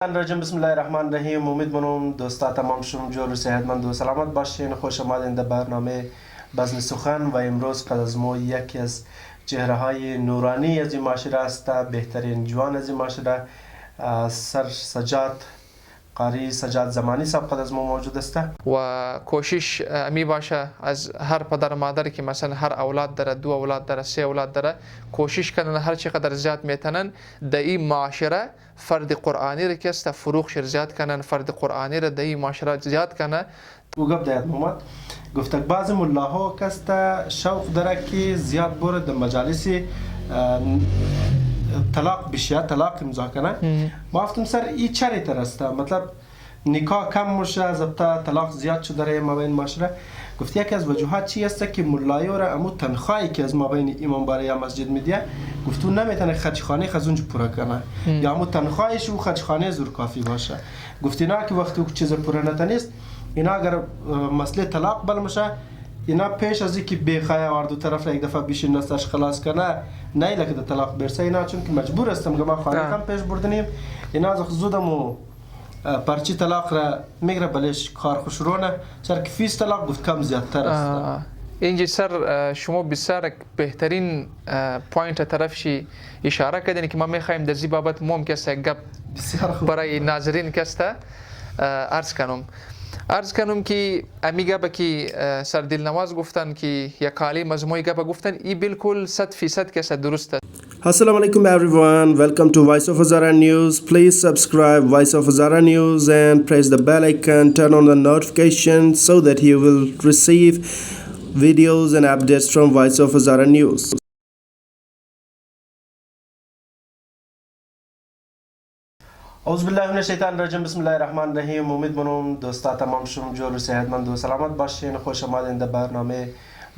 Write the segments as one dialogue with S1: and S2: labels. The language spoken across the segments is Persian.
S1: رجیم بسم الله الرحمن الرحیم. امیدوارم دوستا تمام شما جور و صحتمند و سلامت باشین. خوش آمدین در برنامه بزم سخن. و امروز قد از ما یکی از چهره های نورانی از این معاشره است، بهترین جوان از این معاشره، سر سجاد قاری سجاد زمانی صاحب قد از ما موجود است.
S2: و کوشش می باشه از هر پدر مادر که مثلا هر اولاد داره، 2 اولاد داره، 3 اولاد داره، کوشش کنن هر چقدر زیاد میتونن در این معاشره فرد قرآنی را که است فروغ شر زیاد کنن، فرد قرآنی را در این معاشره زیاد کنه.
S1: او گفت دایت محمد گفت بعض ملاها کست شوق داره که زیاد برد در مجالس طلاق بشه، طلاق امضا کنه. ما گفتم سر این چری ترسته، مطلب نکاح کم میشه، ضبط طلاق زیاد شده در مابین معاشره. گفت یکی از وجوهات چی است که ملایو را امو تنخواهی که از مابین امام باره یا مسجد میدیه، گفت او نمیتونه خرجخانه خزونج پورا کنه یا امو تنخواهش و خرجخانه زور کافی باشه. گفت اینا که وقتی چیز پورا نتونست، اینا اگر مسئله طلاق بل میشه، اینا پیش از اینکه بخواه و دو طرف را یک دفعه بیشین نستش خلاص کنه نه لکه در طلاق برسه. اینا چون که مجبور هستم که ما خانه هم پیش بردنیم، اینا از زودم و پرچی طلاق را میگره بلش کار خوشرونه سر که فیس طلاق گفت کم زیادتر است.
S2: اینجا سر شما بسیار بهترین پوینت طرفشی اشاره کردین که ما میخوایم در زی بابت ممکن است گپ برای ناظرین کسته عرض کنم که امیگه با که سر دلنواز گفتن که یک کالی مجموعی گپ گفتن ای بالکل 100% کسته درست است.
S1: Assalamu alaikum everyone, welcome to Voice of Hazara News. Please subscribe Voice of Hazara News and press the bell icon, turn on the notifications so that you will receive videos and updates from Voice of Hazara News. اعوذ بالله من الشیطان الرجیم. بسم الله الرحمن الرحیم. امیدوارم دوستا تمام شما جور و صحتمند و سلامت باشین. خوش آمدین در برنامه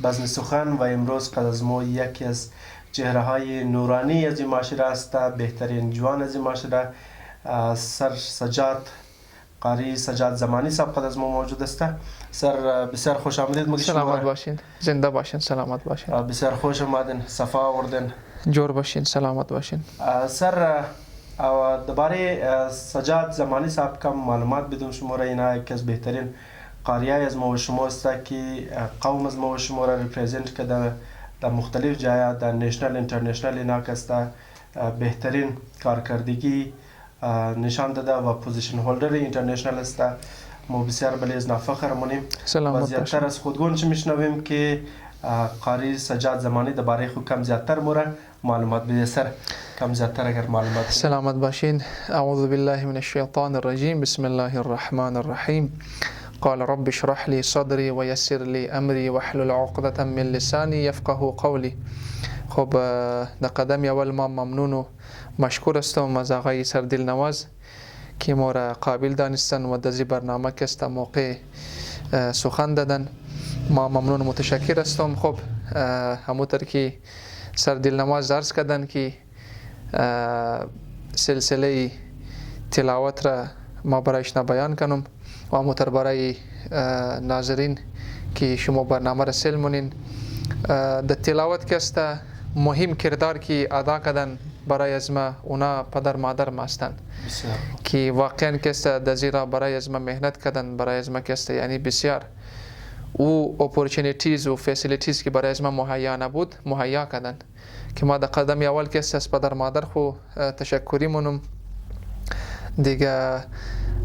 S1: بزم سخن. و امروز قد از ما یکی از چهره های نورانی از این معاشره است، بهترین جوان از این معاشره، سر سجاد قاری سجاد زمانی صاحب قد از ما موجود است. سر بسیار خوش آمدید.
S2: سلامت باشین، زنده باشین، سلامت باشین.
S1: بسیار خوش آمدین، صفا آوردین،
S2: جور باشین، سلامت باشین.
S1: سر درباره سجاد زمانی صاحب کم معلومات بدون شما را. اینا یکی از بهترین قاریای از ما و شما است که قوم از ما و شما را ریپرزنت کرده در مختلف جایا، در نیشنل اینترنشنل اینا کسته بهترین کارکردگی نشان داده و پوزیشن هولدر اینترنشنل است. ما بسیار بلی از نفخر مونیم و زیادتر از خودگون چه میشنویم که قاری سجاد زمانی درباره خود کم زیادتر موره معلومات بده. سر کم زیادتر اگر معلومات
S2: سلامت باشین. اعوذ بالله من الشیطان الرجیم. بسم الله الرحمن الرحیم. قال رب اشرح لي صدري ويسر لي امري واحلل عقدة من لساني يفقهوا قولي. خب در قدم اول ما ممنون و مشکور هستم از آقای سر دلنواز که ما را قابل دانستن و در برنامه که است موقع سخن دادن. ما ممنون و متشکر هستم. خب همونطور که سر دلنواز عرض کردن که سلسله تلاوت را ما برایش بیان کنم و همونطور برای ناظرین که شما برنامه را سل مونین. در تلاوت که است مهم کردار که ادا کردن برای از ما اونا پدر مادر ما هستند که واقعا که است در زیرا برای از ما مهنت کردن، برای از ما که است یعنی بسیار او اپورتونیتیز و فسیلیتیز که برای از ما مهیا نبود مهیا کردن که ما در قدم اول که است از پدر مادر خو تشکری مونم دیگه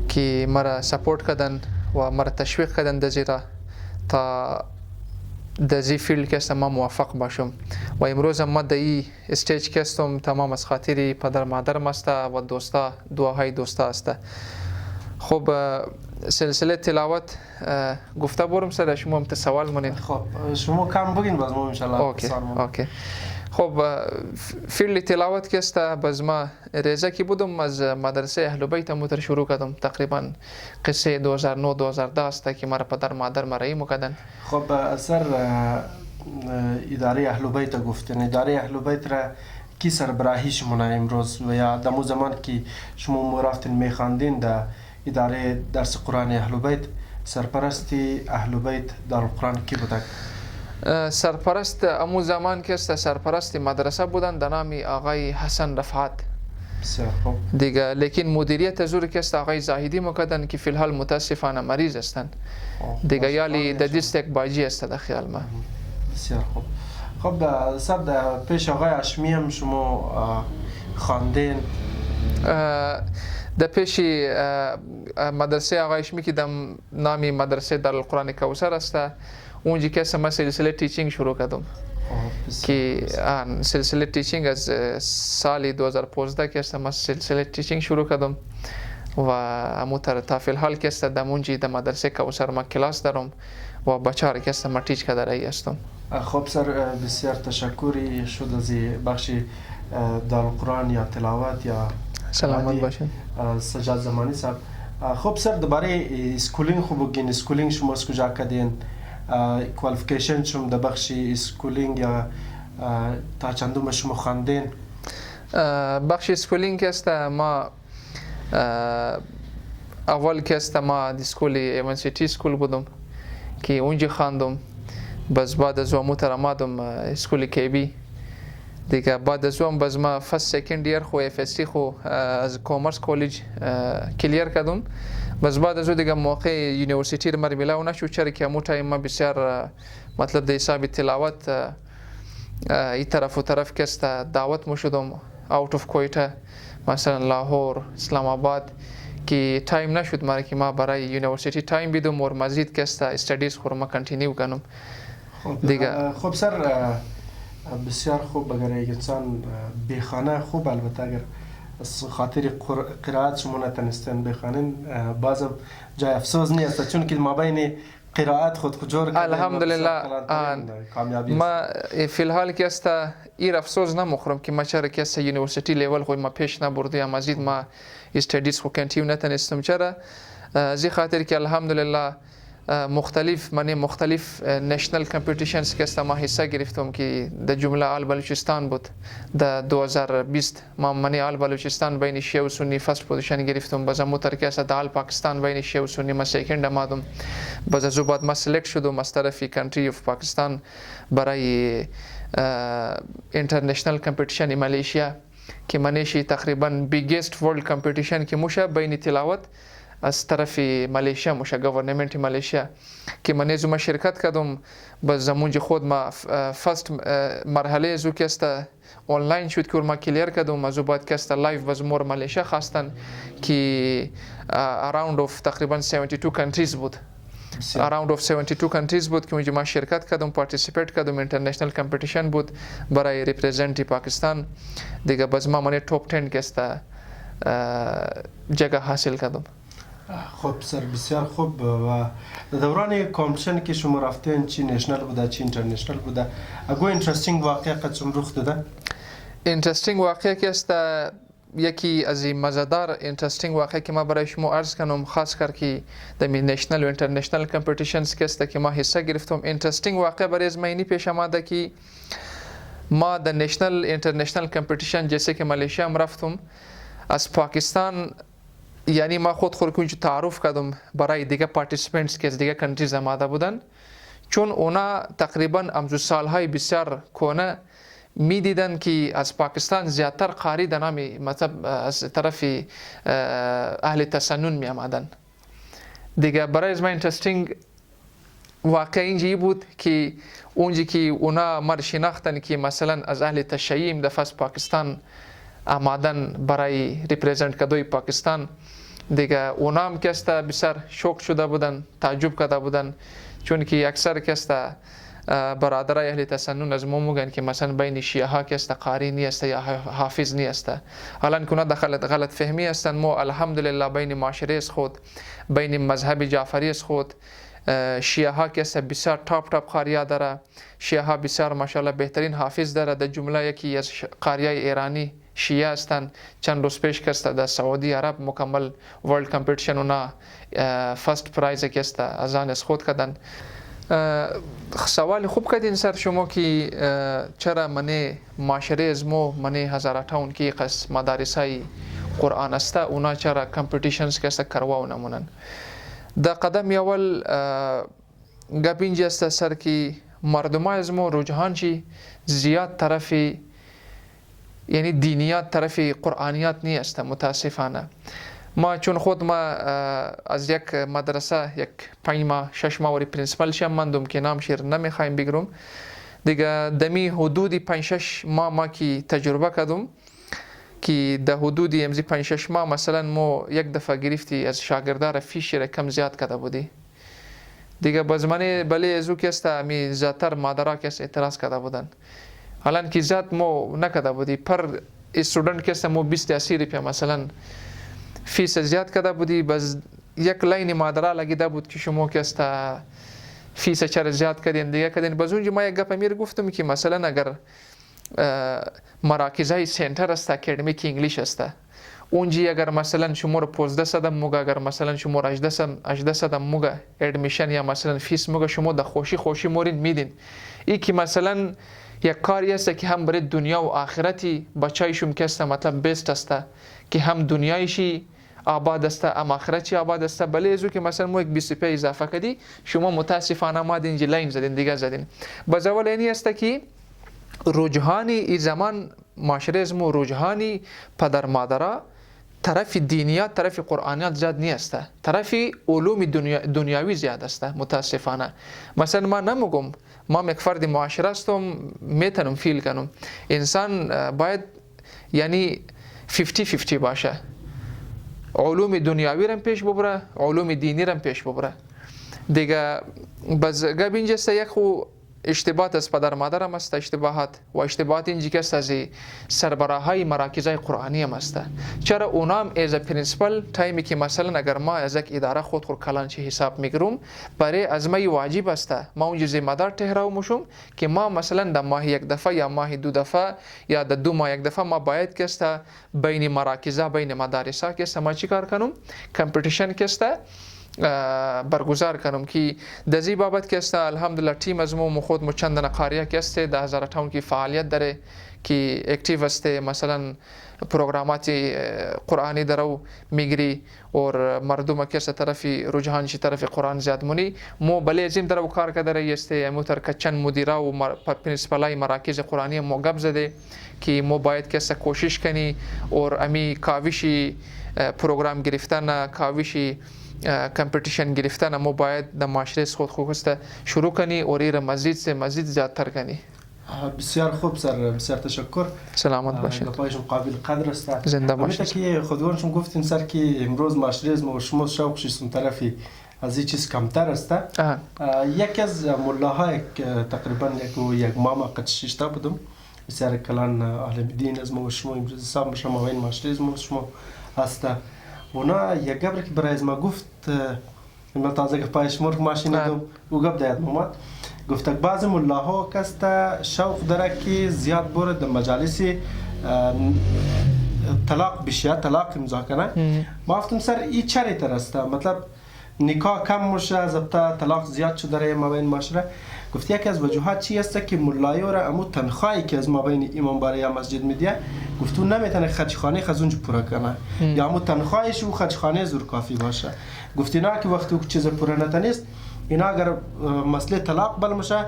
S2: که مرا سپورت کردن و مرا تشویق کردن در زیرا تا در زی فیلد که است ما موفق باشم. و امروز ما در این استیج که استم تمام از خاطر پدر مادرم است و دوستا، دعاهای دوستا است. خب سلسله تلاوت گفته برم سر شما هم سوال مونین.
S1: خب شما کم بگین باز ما انشالله
S2: اوکی. خب فیلد تلاوت که است باز ما ریزه که بودم از مدرسه اهل بیت متر شروع کردم. تقریبا قصه 2009-2010 است که مرا پدر مادر مرایی مکدن.
S1: خب اثر اداره اهل بیت گفتن، اداره اهل بیت را کی سربراهیش مونه امروز و یا دمو زمان که شما رفتین میخواندین در اداره درس قرآن اهل بیت، سرپرستی اهل بیت در القرآن کی بوده؟
S2: سرپرست امو زمان که است سرپرست مدرسه بودن در نام آقای حسن رفعت
S1: بسیار خوب.
S2: دیگه لیکن مدیریت زور که است آقای زاهدی مکدن که فی الحال متاسفانه مریض هستند دیگه، یالی د دیستک باجی است در خیال ما.
S1: بسیار خوب. خب سر در پیش آقای هاشمی هم شما خواندین؟
S2: در پیش مدرسه آقای هاشمی که دم نامی مدرسه دارالقرآن کوثر است، اونجا که ما سلسله تیچینگ شروع کردم که سلسله تیچینگ از سال 2015 که است ما سلسله تیچینگ شروع کردم و امو تا فی الحال که است در اونجا در مدرسه کوثر ما کلاس دارم و بچه ها که است ما تیچ کرده رایی هستم.
S1: خب سر بسیار تشکری شد از بخش دارالقرآن یا تلاوت یا
S2: سلامت باشین
S1: سجاد زمانی صاحب. خب سر دوباره اسکولینگ خوب بگین، اسکولینگ شما از کجا کردین؟ کوالیفیکیشن شما در بخش اسکولینگ یا تا چندم شما خواندین؟
S2: بخش اسکولینگ که است ما اول که است ما دی اسکول ایونسیتی اسکول بودم که اونجا خواندم، بس بعد از اون آمدم اسکول کیبی دیگه. بعد از اون باز ما فرست سکند ایر خو اف اس سی خو از کامرس کالج کلیر کردم، بس بعد از اون دیگه موقع یونیورسیتی رو میلاو نشد، چرا که همون تایم ما بسیار مطلب در حساب تلاوت این طرف و طرف که است دعوت شدم اوت اف کویتا مثلا لاهور اسلام آباد که تایم نشد مرا که ما برای یونیورسیتی تایم بدم و مزید که است استادیز خو ما کنتینیو کنم دیگه.
S1: خب سر بسیار خوب، اگر یک انسان بخانه خوب، البته اگر از خاطر قرائت شما نتونستین بخوانین بازم جای افسوس نیست، چون که ما بین قرائت خود جور کردیم
S2: الحمدلله. ما فی الحال که است ایر افسوس نمخورم که ما چرا که است یونیورسیتی لیول خود ما پیش نبردیم، مزید ما استادیز خو کنتینیو نتونستم، چرا زی خاطر که الحمدلله مختلف نشنل کمپیتیشنز که است ما حصه گرفتم که در جمله آل بلوچستان بود. در 2020 من آل بلوچستان بین شیعه و سنی فرست پوزیشن گرفتم، باز موتر که است آل پاکستان بین شیعه و سنی ما سکند آمدم، باز از بعد ما سلکت شدم از طرف کنتری اف پاکستان برای اینترنشنل کمپیتیشن مالیشیا که منیشی تقریبا بیگست ورلد کمپیتیشن که موشه بین تلاوت از طرف مالیشیا موشه گورنمنت مالیشیا که من از ما شرکت کردم. باز زمونج خود ما فرست مرحله از که است آنلاین شد که ما کلیر کردم، از بعد که است لایو باز مور مالیشیا خواستن که اراوند اف تقریبا 72 کنتریز بود، اراوند اف 72 کنتریز بود که اونجا ما شرکت کردم، پارتیسیپیت کردم، اینترنشنل کمپیتیشن بود برای ریپرزنت پاکستان دیگه. باز ما من ټاپ 10 که است جگه حاصل کردم.
S1: خب سر بسیار خوب. و در دوران کامپیتیشن که شما رفتین چی نشنل بوده چی اینترنشنل بوده، اگه اینترستینگ واقعه قدم رخ داده؟
S2: اینترستینگ واقعه که است یکی از این مزدار اینترستینگ واقعه که ما برای شما عرض کنم، خاص کر که در نشنل و اینترنشنل کمپیتیشنز که است که ما حصه گرفتم، اینترستینگ واقعه برای از اینی پیش آمده که ما در نشنل اینترنشنل کمپیتیشن جیسے که مالیشیا هم رفتم، از پاکستان یعنی ما خود کنج تعارف کردم برای دیگه پارتیسیپنتس که از دیگه کنتریز آمده بودن، چون اونا تقریبا امروز سالهای بسیار کنه میدیدن که از پاکستان زیادتر قاری در نامی مطلب از طرف اهل تسنن می آمدن دیگه. برای از ما اینترستینگ واقع اینجایی بود که اونجا که اونا مر شناختن که مثلا از اهل تشیع دفعه از پاکستان آمدن برای ریپرزنت کردن پاکستان دیگه، اونا هم که است بسیار شوک شده بودن، تعجب کرده بودن، چون که اکثر که است برادرای اهل تسنن از ما میگن که مثلا بین شیعه ها که است قاری نیست یا حافظ نیست، حالا که اونا غلط فهمی هستن. ما الحمدلله بین معاشره خود، بین مذهب جعفری خود، شیعه ها که است بسیار تاپ قاری داره، شیعه ها بسیار ماشاءالله بهترین حافظ داره. در جمله یکی از قاریای ایرانی شیعه هستند، چند روز پیش که است در سعودی عرب مکمل ورلد کمپیتیشن اونا فرست پرایز که است از آن از خود کردن. سوال خوب کردین سر شما که چرا من معاشره از من هزارتاون که قس مدارسای قرآن است اونا چرا کمپیتیشنز که است کروا نمونن. در قدم اول گپ اینجا است سر که مردم از ما رجحان چی زیاد طرف یعنی دینیات طرف قرآنیات نیست متاسفانه. ما چون خود ما از یک مدرسه یک 5 ماه 6 ماه وری پرینسپل شم مندم که نام شیر نمیخوایم بگیرم دیگه. دمی حدودی 5-6 ماه ما کی تجربه کردم که در حدودی امزی 5-6 ماه مثلا ما یک دفعه گرفتی از شاگردار فیش را کم زیاد کرده بودی دیگه. بازمانه بله ازو که است می زیادتر مادرها کس اعتراض کرده بودن، حالا که زیاد ما نکرده بودی. پر استودنت که است ما 20-30 روپیه مثلا فیس زیاد کرده بودی، بس یک لاین مادرها لگیده بود که شما که است فیس چرا زیاد کردین دیگه کردین. باز اونجا ما یک گپ امیر گفتم که مثلا اگر مراکزهای سنتر است اکادمیک انگلیش است اونجا اگر مثلا شما رو 1500 موگه، اگر مثلا شما رو 1800 موگه ادمیشن یا مثلا فیس موگه شما در خوشی مورین میدین. ای که مثلا یک کاری است که هم برای دنیا و آخرتی بچایشون که است مطلب بیست است که هم دنیایشی آباد است هم آخرتی آباد است. بله ازو که مثلا ما یک 20 روپیه اضافه کردی شما متاسفانه ما اینجا لاین زدین دیگه زدین. باز اول اینی است که رجحانی ای زمان معاشره از ما رجحانی پدر مادرها طرف دینیات طرف قرآنیات زیاد نیست، طرف علوم دنیاوی زیاد است متاسفانه. مثلا ما نمیگم ما یک فرد معاشره هستم میتونم فیل کنم، انسان باید یعنی 50-50 باشه، علوم دنیاوی رم پیش ببره علوم دینی رم پیش ببره دیگه. باز گپ اینجاست یک خو اشتباهات از پدر مادر هم است، اشتباهات و اشتباهات اینجا که است از سربراهای مراکزهای قرآنی هم است. چرا اونا هم از پرینسپل تایمی که مثلا اگر ما از یک اداره خود کلانچی حساب میگیرم برای از ما واجب است ما اونجا ذمہ دار تهراو مشم که ما مثلا در ماه یک دفعه یا ماه 2 دفعه یا در 2 ماه یک دفعه ما باید که است بین مراکزها بین مدارسها که است ما چی کار کنم کمپیتیشن که است برگزار کنم که دزی بابت که است الحمدلله تیم از ما خود چند قاریه که است در هزارتاون کی فعالیت داره که اکتیو است، مثلا پروگرامات قرآنی درو میگری اور مردم که است طرف رجحان چی طرف قرآن زیاد مونی مو بله ازیم درو کار کردره است موتر کچن مدیره و پرینسپلای مراکز قرآنی موقب زده که مو باید که است کوشش کنی اور امی کاوشی پروگرام گرفتن کاوشی کمپیتیشن گرفتن ما باید در معاشره خود شروع کنی اور این مزید زیادتر کنی.
S1: بسیار خوب سر، بسیار تشکر.
S2: سلامت باشید.
S1: گپایشون قابل قدر است.
S2: زنده باشید.
S1: که خودگانشون گفتین سر که امروز معاشره از ما و شما شوقش اون طرفی از این چیز کمتر است. یکی از ملاهای تقریبا یک ماه قدشیشتا بودم بسیار کلان عالم دین از ما و شما امروز حساب شما و این معاشره از ما و شما هست. اونا یک گبر که برای از ما گفت من تازه گفت مرغ ماشین دو او گفت داد محمد گفت بعض ملاها کست شوق داره که زیاد برد در مجالس طلاق بشه طلاق امضا کنه. ما گفتم سر این چه طرح است مطلب نکاح کم میشه ضبط طلاق زیاد شده در مابین معاشره. گفت یکی از وجوهات چی است که ملایو را امو تنخواهی که از مابین امام برای مسجد میده گفتو نمیتونه خرجخانه خزونج پورا کنه یا امو تنخواهش و خرجخانه زور کافی باشه. گفت اینا که وقتی چیز پورا نتونست اینا اگر مسئله طلاق بل میشه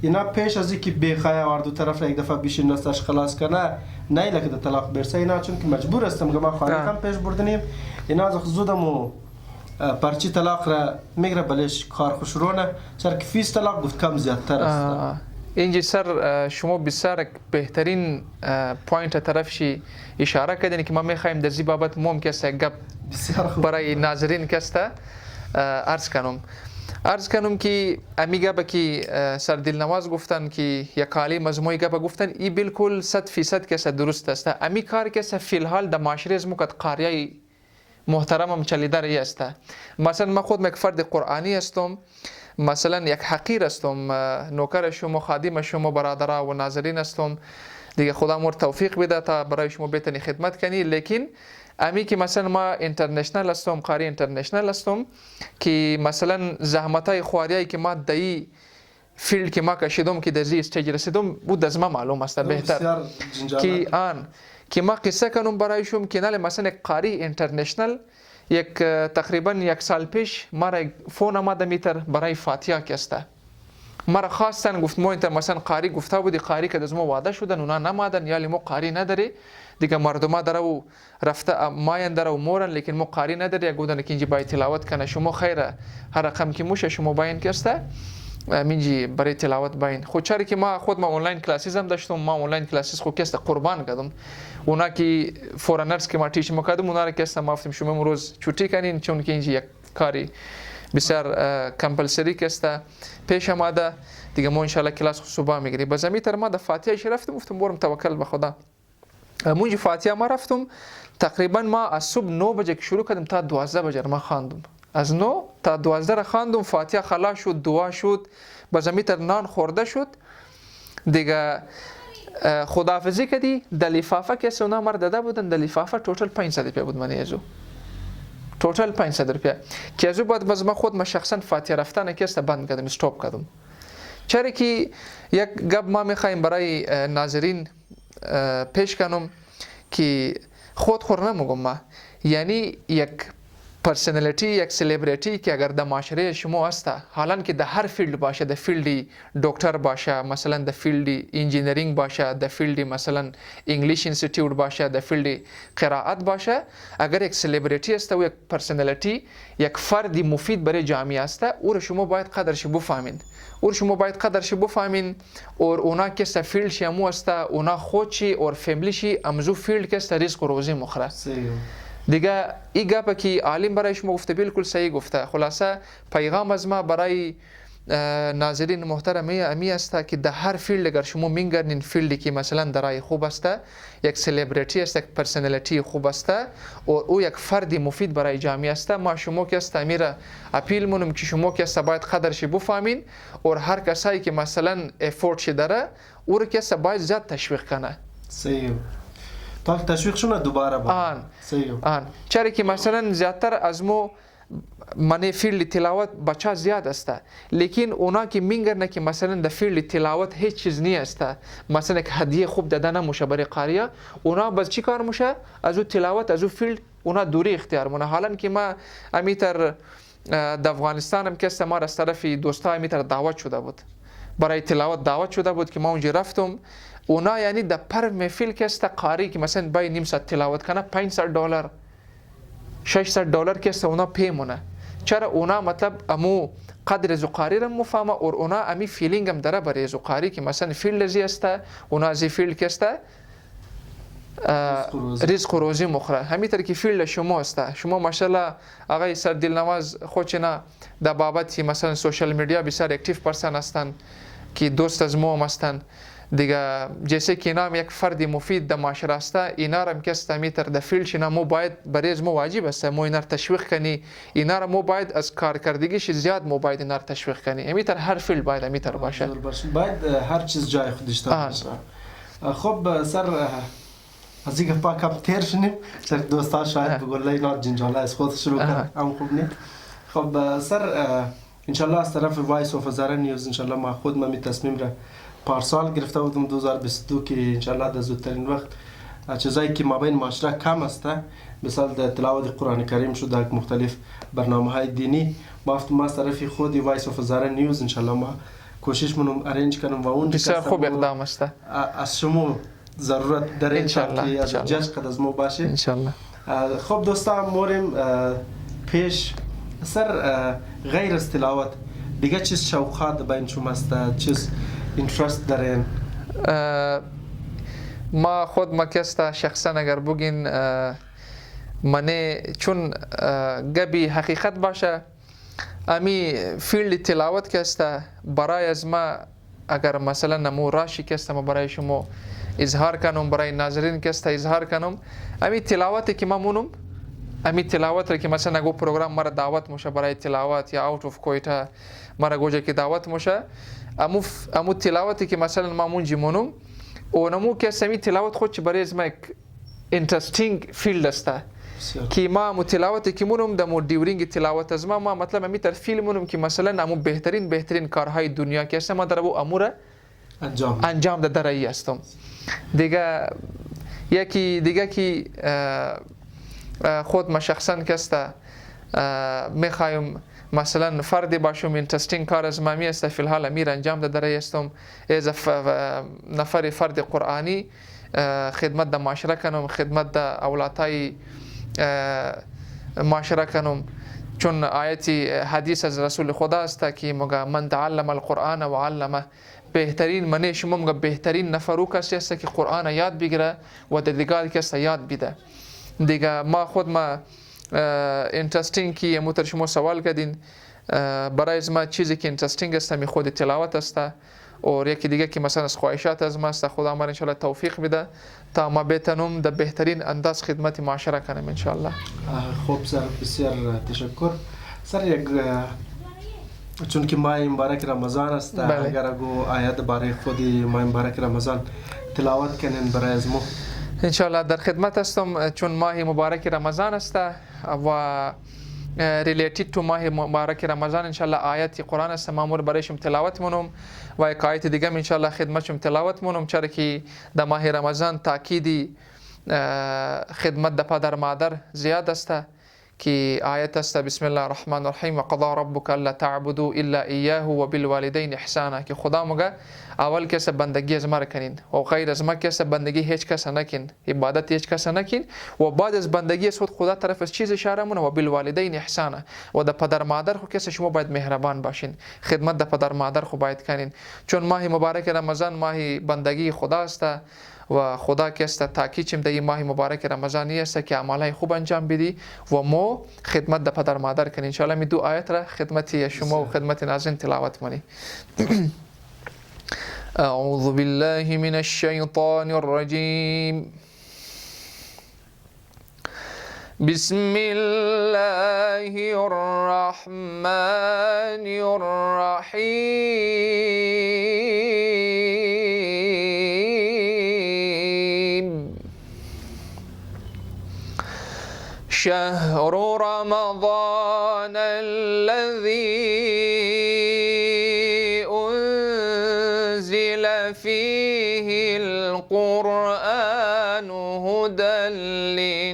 S1: اینا پیش از اینکه بخواه و دو طرف را یک دفعه بیشین نستش خلاص کنه نه لکه طلاق برسه اینا چون که مجبور هستم که ما خانه هم پیش بردنیم اینا از زودمو پرچی طلاق را میگره بلش کار خوشرونه سر که فیس طلاق گفت کم زیادتر است.
S2: اینجا سر شما بسیار بهترین پوینت طرفشی اشاره کردین که ما میخوایم در زی بابت ممکن است گپ برای ناظرین کسته عرض کنم که امی گپ که سر دلنواز گفتن که یک عالی مجموعی گپ گفتن ای بالکل 100% کسته درست است. امی کار کسته فی الحال در معاشره از مکت قاریه محترمم چلیده رایی است. مثلا من خود یک فرد قرآنی هستم، مثلا یک حقیر هستم، نوکر شما خادم شما برادرها و ناظرین هستم دیگه. خدا مور توفیق بده تا برای شما بتونی خدمت کنی. لیکن امی که مثلا ما اینترنشنال هستم قاری اینترنشنال هستم که مثلا زحمتای خواریایی که ما دایی فیلد که ما کشیدم که در زی استیج رسیدم بود از ما معلوم است بهتر که ما قصه کنم برایشون که نال مثلا قاری اینترنشنال تقریبا 1 سال پیش ما را فون آمده میتر برای فاتحه که است مرا خواستن گفت ما اینتر مثلا قاری گفته بودی قاری که از ما واده شدن اونا نمادن یا ما قاری نداری دیگه مردم داره و رفته ماین داره و مورن لیکن ما قاری نداری گفتن که اینجا باید تلاوت کنه شما خیره هر رقم که موشه شما باین کسته منجی برای تلاوت باین خود چرا که ما خود ما آنلاین کلاسیز هم داشتم ما آنلاین کلاسیز خود کسته قربان کردم اونا که فورنرز که ما تیچ میکردم اونا رو کسته ما گفتیم شما امروز چوتی کنین چون که اینجا یک کاری بسیار کمپلسری کسته پیش آمده دیگه ما انشالله کلاس صبح میگیری باز میتر ما در فاتحه رفتم گفتم برم توکل به خدا مونج فاتحه ما رفتم تقریبا ما از صبح 9 بجه که شروع کردم تا 12 بجه ما خواندم از 9 تا 12 را خواندم فاتحه خلاص شد دعا شد باز میتر نان خورده شد دیگه خداحافظی کردی در لفافه که اونا مرا داده بودن در لفافه توتال 500 روپیه بود من ازو توتال 500 روپیه که ازو بعد باز ما خود ما شخصا فاتحه رفتن که است بند کردم استاپ کردم چرا که یک گپ ما میخوایم برای ناظرین پیش کنم که خود خور نمیگم ما یعنی یک پرسنالیتی یک سلیبریتی که اگر در معاشره شما هسته حالا که در هر فیلد باشه در فیلد دکتر باشه مثلا در فیلد انجینیرینگ باشه در فیلد مثلا انگلیش انستیتیوت باشه در فیلد قرائت باشه اگر یک سلیبریتی است و یک پرسنالیتی یک فرد مفید برای جامعه است او شما باید قدرش بفهمید اور شما باید قدرش بفهمین اور اونا که فیلد شمو است اونا خودشی اور فامیلیشی امزو فیلد که رزق و روزی مخره دیگه این گپه که عالم برای شما گفته بالکل صحیح گفته خلاصه پیغام از ما برای ناظرین محترم امی است که در هر فیلد اگر شما میگردین فیلدی که مثلا درای خوب است یک سلیبریتی است یک پرسنالیتی خوب است و او یک فردی مفید برای جامعه است ما شما که است امیر اپیل مونم که شما که است باید قدرش بفهمین اور هر کسایی که مثلا افورت داره او رو که است باید زیاد تشویق کنه
S1: صحیح تا تشویق شونه دوباره با
S2: صحیح چرا که مثلا زیادتر از مو من فیلد تلاوت بچه زیاد است لیکن اونا که میگرنه که مثلا در فیلد تلاوت هیچ چیز نیست مثلا یک هدیه خوب دادن نموشه برای قاریه اونا باز چی کار موشه از او تلاوت از او فیلد اونا دوری اختیار مونه حالا که ما امیتر در افغانستان هم که ما از طرف دوستا امیتر دعوت شده بود برای تلاوت دعوت شده بود که ما اونجا رفتم اونا یعنی در پر محفل که است قاری که مثلا بای نیم ساعت تلاوت کنه $500 $600 که است اونا پیمونه چرا اونا مطلب امو قدر زقاری را مفهمه اور اونا امی فیلینگ هم داره برای زقاری که مثلا فیلد زی است اونا از فیلد که است رزق و روزی مخره همینطور که فیلد شما است شما ماشاءالله آقای سر دلنواز خودشنا در بابت مثلا سوشال میدیا بسیار اکتیو پرسن هستند که دوست از ما هم هستند دیگه جیسه که اینا هم یک فرد مفید در معاشره است اینا هم که است میتر در فیلد شنا مو باید برای از ما واجب است مو اینا تشویق کنی اینا مو باید از کارکردگیش زیاد مو باید اینا تشویق کنی میتر هر فیلد باید میتر باشه
S1: باید هر چیز جای خودش داره خب سر از اینکه پاک هم تیر شنیم سر دوستا شاید بگوله اینا جنجاله از خود شروع کرد هم خوب نیم خب سر انشالله از طرف وایس آف هزاره نیوز انشالله ما خود ما می تصمیم را پارسال گرفته بودم 2022 که انشالله در زودترین وقت چیزایی که ما بین معاشره کم است مثال در تلاوت قرآن کریم شد در مختلف برنامه های دینی ما از طرف خود وایس آف هزاره نیوز انشالله ما کوشش منم ارنج کنم و اون
S2: بسیار خوب اقدام است
S1: از شما ضرورت داره که از جش قد از ما باشه
S2: انشالله
S1: خب دوستان موریم پیش سر غیر از تلاوت دیگه چیز شوقات بین شما است چیز اینترست دارین
S2: ما خود ما کستا شخصا اگر بگین منه چون گبی حقیقت باشه امی فیلد تلاوت کستا برای از ما اگر مثلا نمو راشی کستا ما برای شما اظهار کنم برای ناظرین کستا اظهار کنم امی تلاوتی که ما مونم امی تلاوت را که مثلا نگو پروگرام مرا دعوت موشه برای تلاوت یا اوت اف کویتا مرا گوجه که دعوت موشه امو تلاوتی که مثلا ما مونجی مونم و نمو که سمی تلاوت خود چی برای از ما یک انترستینگ فیلد است که ما امو تلاوتی که مونم دمو دیورینگ تلاوت از ما مطلب امی تر فیلم مونم که مثلا امو بهترین کارهای دنیا که است ما در ابو امور انجام ده درایی هستم دیگه یکی دیگه که خود ما شخصا که است میخوایم مثلا فردی باشم اینترستینگ کار از ما است فی الحال امیر انجام داده هستم از نفر فرد قرآنی خدمت د معاشره کنم خدمت د اولادای معاشره کنم چون آیتی حدیث از رسول خدا است که مگه من تعلم القرآن و علمه بهترین منی شما مگه بهترین نفرو کسی است که قرآن یاد بگیره و د دیگر کسی یاد بده دیگه ما خود ما اینترستینگ که موتر شما سوال کردین برای از ما چیزی که اینترستینگ است می خود تلاوت است و یکی دیگه که مثلا از خواهشات از ما است خدا ما ان شاء الله توفیق بده تا ما بتونم در بهترین انداز خدمت معاشره کنیم ان شاء الله.
S1: خوب سر بسیار تشکر سر یک چون که ماه مبارک رمضان است اگر اگو آیات برای خود ماه مبارک رمضان تلاوت کنین برای از ما
S2: ان شاء الله در خدمت هستم چون ماه مبارک رمضان است و ریلیتد تو ماه مبارک رمضان ان شاء الله آیات قرآن است مامور برایشم تلاوت مونم و یک آیت دیگه ان شاء الله خدمتشم تلاوت مونم چرا که در ماه رمضان تاکیدی خدمت د پدر مادر زیاد است که آیت است بسم الله الرحمن الرحیم و قضا ربک الا تعبدوا الا ایاه و بالوالدین احسانا که خدا مگه اول کس بندگی از ما کنین و غیر از ما کس بندگی هیچ کس نکن عبادت هیچ کس نکن و بعد از بندگی خود خدا طرف از چیز اشاره مونه و بالوالدین احسانا و د پدر مادر خو کس شما باید مهربان باشین خدمت د پدر مادر خو باید کنین چون ماه مبارک رمضان ماه بندگی خدا است و خدا که است تاکید چیم در این ماه مبارک رمضانی است که اعمالای خوب انجام بدی و ما خدمت د پدر مادر کنین ان شاء الله می دو آیت را خدمت شما و خدمت ناظرین تلاوت منی. اعوذ بالله من الشیطان الرجیم بسم الله الرحمن الرحیم شهر رمضان الذي أنزل فيه القرآن هدى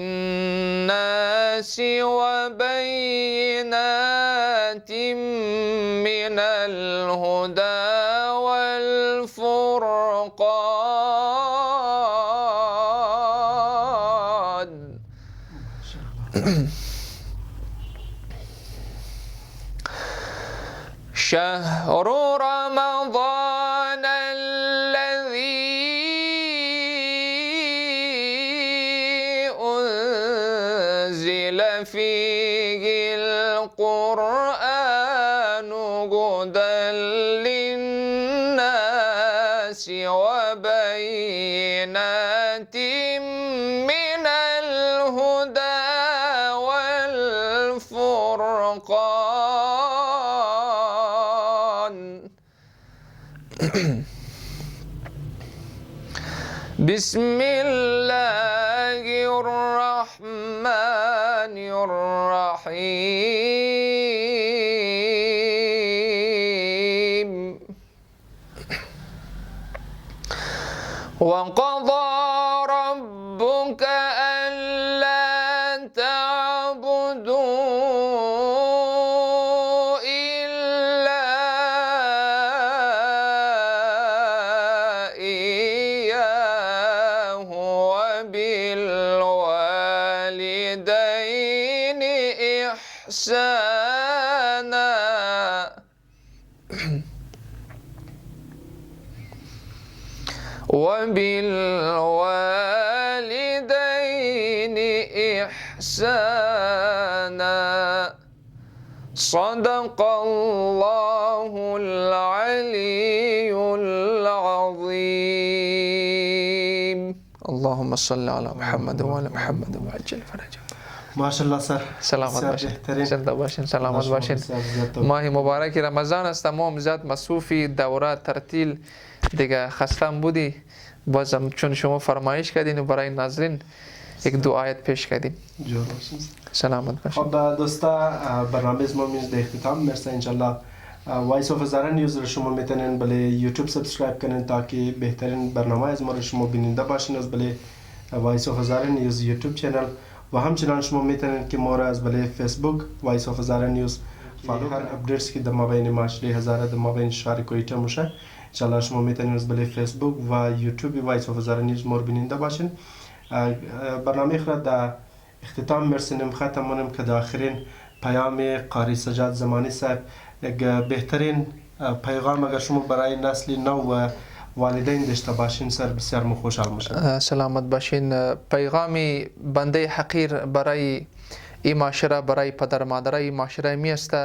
S2: للناس وبينات من الهدى والفرقان شهر رمضان الذي أنزل فيه القرآن هدى للناس وبينات من الهدى والفرقان بسم الله الرحمن الرحيم وقضى ربك ألا تعبدوا إلا إياه وبالوالدين إحسانا وبالوالدين إحسانا صدق الله العلي العظيم اللهم صل على محمد وعلى محمد وعجل فرجه
S1: ماشاءالله سر
S2: سلامت باشین زنده باشین سلامت باشین ماه مبارک رمضان است تمام زیاد مصروفی دوره ترتیل دیگه خستم بودی بازم چون شما فرمایش کردین و برای ناظرین یک دو آیت پیش کردیم سلامت باشین.
S1: خب دوستا برنامه ما میز به اختتام مرسی انشالله وایس آف هزاره نیوز رو شما میتونین بله یوتیوب سابسکرایب کنین تاکه بهترین برنامه از ما رو شما بیننده باشین از بله وایس آف هزاره نیوز یوتیوب چینل و همچنان شما میتونید که ما را از بله فیسبوک وایس آف هزاره نیوز فالو هر اپدیتس که در مابین معاشره هزاره در مابین شهر کویته میشه انشالله شما میتونید از بله فیسبوک و یوتیوب وایس آف هزاره نیوز ما رو بیننده باشین. برنامه خود در اختتام مرسینم ختمونم که در آخرین پیام قاری سجاد زمانی صاحب یک بهترین پیغام اگر شما برای نسل نو و والدین داشته باشین سر بسیار خوشحال میشم.
S2: سلامت باشین. پیغامی بنده حقیر برای این معاشره، برای پدر مادر این معاشره می است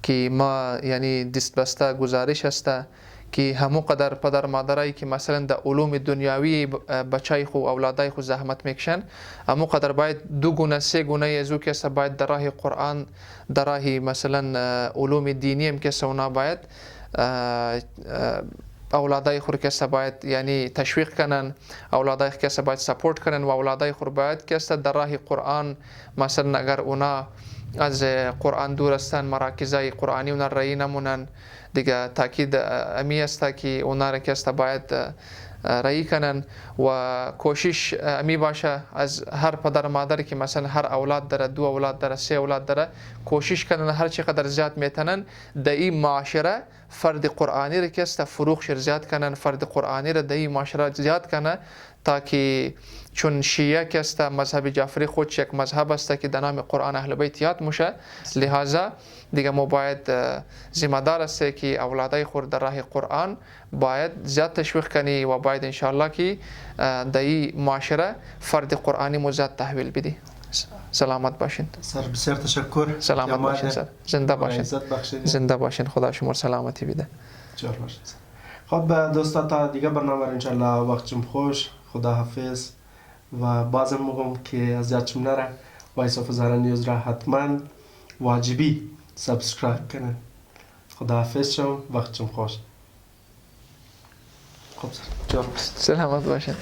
S2: که ما یعنی دست بسته گزارش است که همو قدر پدر مادرایی که مثلا در علوم دنیاوی بچای خو اولادای خو زحمت میکشن، همو قدر باید دو گونه سه گونه از او که باید در راه قرآن، در راه مثلا علوم دینی هم که اونا باید اولادای خور که باید یعنی تشویق کنن، اولادای که باید سپورت کنن و اولادای خور باید که در راه قرآن مثلا اگر اونا از قرآن دور هستن مراکزای قرآنی اونا رایی نمونن دیگه تاکید امی است که اونا را که باید رایی کنن و کوشش امی باشه از هر پدر مادر که مثلا هر اولاد داره، دو اولاد داره، سه اولاد داره، کوشش کنن هر چقدر زیاد میتونن در این معاشره فرد قرآنی را که فروغ شر زیاد کنن، فرد قرآنی را در این معاشره زیاد کنه تا که چون شیعه که است مذهب جعفری خودش یک مذهب است که در نام قرآن اهل بیت یاد میشه، لہذا دیگه ما باید ذمہ دار است که اولادای خود در راه قرآن باید زیاد تشویق کنی و باید انشاءالله که در این معاشره فرد قرآنی مو زیاد تحویل بدی. سلامت باشین
S1: سر، بسیار تشکر.
S2: سلامت باشین سر، زنده باشین، زنده باشین، خدا شما سلامتی بده.
S1: جور باشین. خب دوستا تا دیگه برنامه انشاءالله وقتم خوش، خدا حافظ و بازم میگم که اذیتشم نره، وایس آف هزاره نیوز را حتما واجبی سابسکرایب کنن. خدا حافظ شم، وقتشم خوش. خب سر، جور باشین.
S2: سلامت باشین.